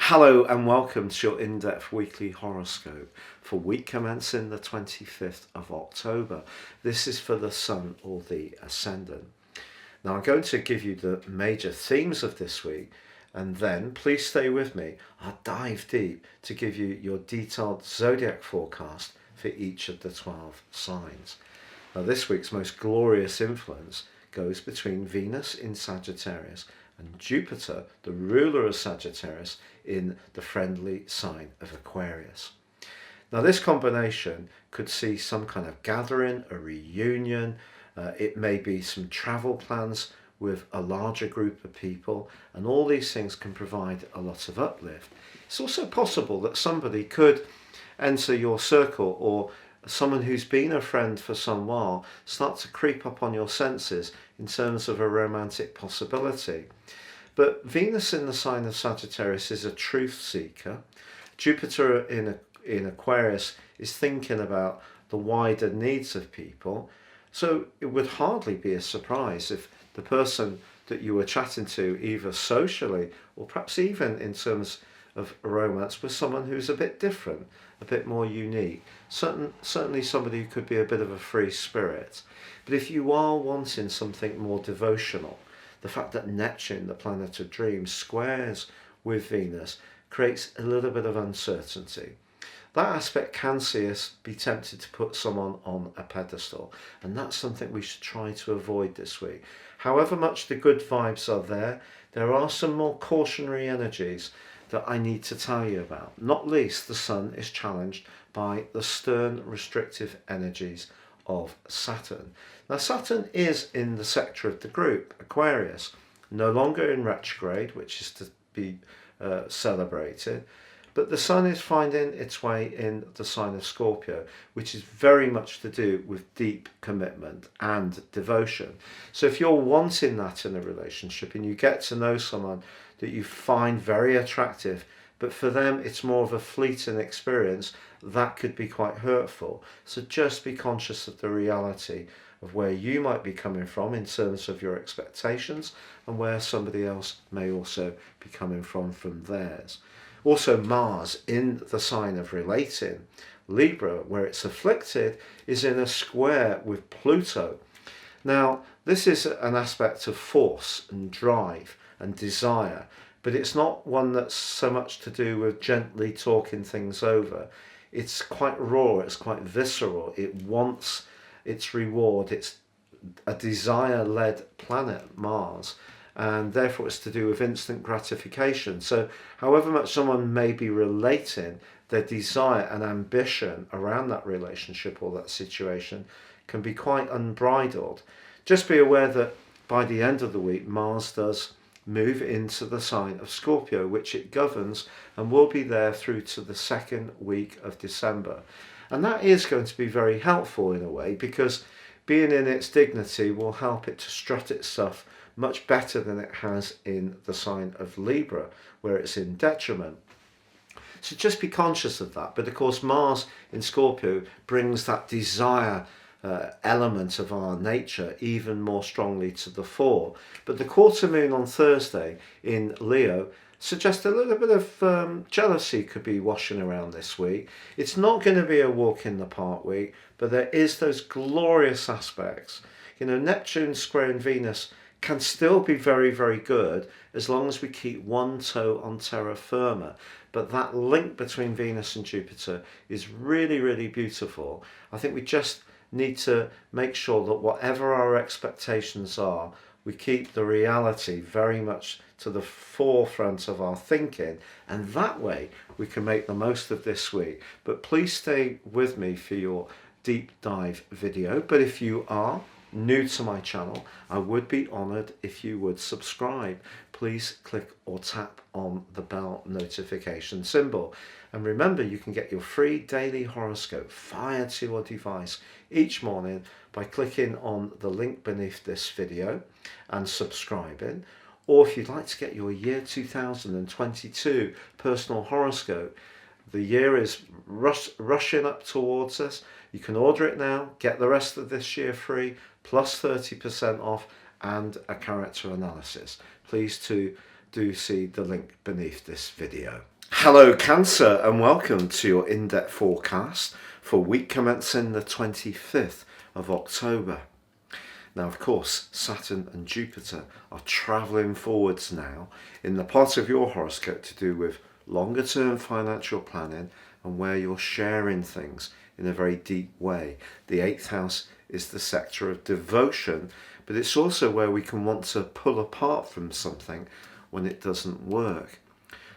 Hello and welcome to your in-depth weekly horoscope for week commencing the 25th of October. This is for the Sun or the Ascendant. Now I'm going to give you the major themes of this week, and then please stay with me. I'll dive deep to give you your detailed zodiac forecast for each of the 12 signs. Now this week's most glorious influence goes between Venus in Sagittarius and Jupiter, the ruler of Sagittarius, in the friendly sign of Aquarius. Now this combination could see some kind of gathering, a reunion, it may be some travel plans with a larger group of people, and all these things can provide a lot of uplift. It's also possible that somebody could enter your circle, or someone who's been a friend for some while start to creep up on your senses in terms of a romantic possibility. But Venus in the sign of Sagittarius is a truth seeker. Jupiter in Aquarius is thinking about the wider needs of people. So it would hardly be a surprise if the person that you were chatting to, either socially or perhaps even in terms of romance, was someone who's a bit different, a bit more unique. Certainly somebody who could be a bit of a free spirit. But if you are wanting something more devotional, the fact that Neptune, the planet of dreams, squares with Venus creates a little bit of uncertainty. That aspect can see us be tempted to put someone on a pedestal, and that's something we should try to avoid this week. However much the good vibes are there are some more cautionary energies that I need to tell you about. Not least, the Sun is challenged by the stern, restrictive energies of Saturn. Now Saturn is in the sector of the group, Aquarius, no longer in retrograde, which is to be celebrated, but the Sun is finding its way in the sign of Scorpio, which is very much to do with deep commitment and devotion. So if you're wanting that in a relationship and you get to know someone that you find very attractive, but for them it's more of a fleeting experience, that could be quite hurtful. So just be conscious of the reality of where you might be coming from in terms of your expectations, and where somebody else may also be coming from theirs. Also, Mars in the sign of relating, Libra, where it's afflicted, is in a square with Pluto. Now this is an aspect of force and drive and desire, but it's not one that's so much to do with gently talking things over. It's quite raw, it's quite visceral, it wants its reward, it's a desire-led planet, Mars, and therefore it's to do with instant gratification. So however much someone may be relating, their desire and ambition around that relationship or that situation can be quite unbridled. Just be aware that by the end of the week, Mars does move into the sign of Scorpio, which it governs, and will be there through to the second week of December. And that is going to be very helpful in a way, because being in its dignity will help it to strut its stuff much better than it has in the sign of Libra, where it's in detriment. So just be conscious of that. But of course, Mars in Scorpio brings that desire element of our nature even more strongly to the fore. But the quarter moon on Thursday in Leo suggests a little bit of jealousy could be washing around this week. It's not going to be a walk in the park week, but there is those glorious aspects. Neptune squaring Venus can still be very, very good as long as we keep one toe on terra firma. But that link between Venus and Jupiter is really, really beautiful. I think we just need to make sure that whatever our expectations are, we keep the reality very much to the forefront of our thinking, and that way we can make the most of this week. But please stay with me for your deep dive video. But if you are new to my channel, I would be honoured if you would subscribe. Please click or tap on the bell notification symbol. And remember, you can get your free daily horoscope fired to your device each morning by clicking on the link beneath this video and subscribing. Or if you'd like to get your year 2022 personal horoscope, the year is rushing up towards us. You can order it now, get the rest of this year free, plus 30% off and a character analysis. Please do see the link beneath this video. Hello, Cancer, and welcome to your in-depth forecast for week commencing the 25th of October. Now, of course, Saturn and Jupiter are travelling forwards now in the part of your horoscope to do with longer term financial planning and where you're sharing things in a very deep way. The 8th house is the sector of devotion, but it's also where we can want to pull apart from something when it doesn't work.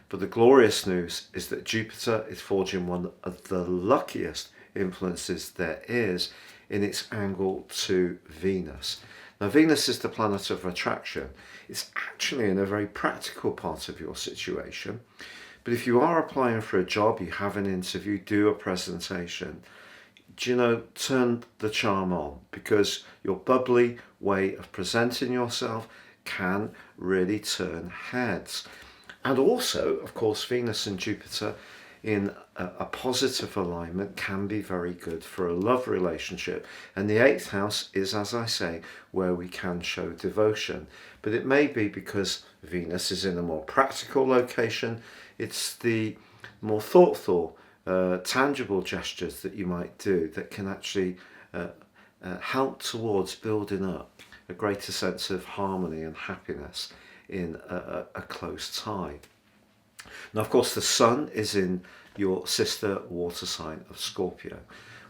But the glorious news is that Jupiter is forging one of the luckiest influences there is in its angle to Venus. Now, Venus is the planet of attraction. It's actually in a very practical part of your situation. But if you are applying for a job, you have an interview, do a presentation, turn the charm on, because your bubbly way of presenting yourself can really turn heads. And also, of course, Venus and Jupiter in a positive alignment can be very good for a love relationship. And the 8th house is, as I say, where we can show devotion. But it may be because Venus is in a more practical location. It's the more thoughtful, tangible gestures that you might do that can actually help towards building up a greater sense of harmony and happiness in a close tie. Now, of course, the Sun is in your sister water sign of Scorpio,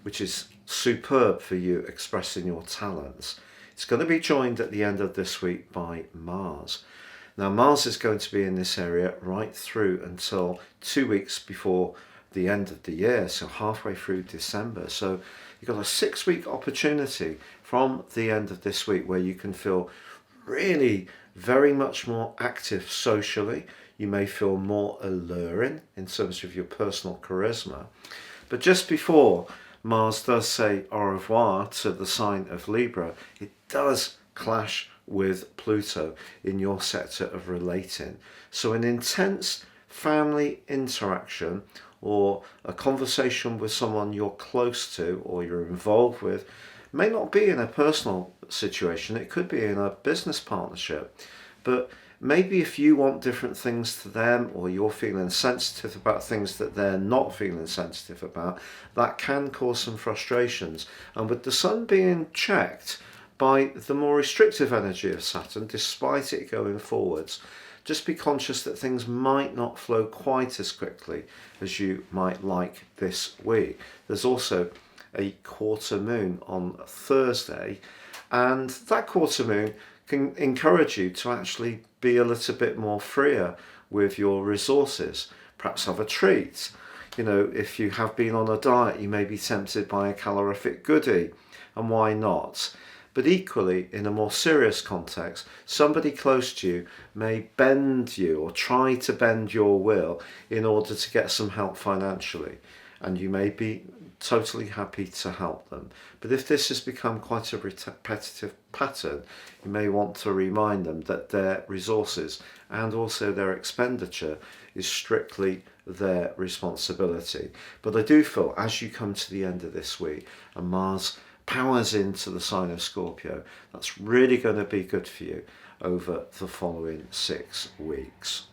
which is superb for you expressing your talents. It's going to be joined at the end of this week by Mars. Now, Mars is going to be in this area right through until 2 weeks before the end of the year, so halfway through December. So you've got a 6-week opportunity from the end of this week where you can feel really very much more active socially. You may feel more alluring in terms of your personal charisma. But just before Mars does say au revoir to the sign of Libra, it does clash with Pluto in your sector of relating. So an intense family interaction or a conversation with someone you're close to or you're involved with may not be in a personal situation, it could be in a business partnership. But maybe if you want different things to them or you're feeling sensitive about things that they're not feeling sensitive about, that can cause some frustrations. And with the Sun being checked by the more restrictive energy of Saturn, despite it going forwards, just be conscious that things might not flow quite as quickly as you might like this week. There's also a quarter moon on Thursday, and that quarter moon can encourage you to actually be a little bit more freer with your resources. Perhaps have a treat. If you have been on a diet, you may be tempted by a calorific goodie, and why not? But equally, in a more serious context, somebody close to you may bend you or try to bend your will in order to get some help financially, and you may be totally happy to help them. But if this has become quite a repetitive pattern, you may want to remind them that their resources and also their expenditure is strictly their responsibility. But I do feel as you come to the end of this week and Mars powers into the sign of Scorpio, that's really going to be good for you over the following 6 weeks.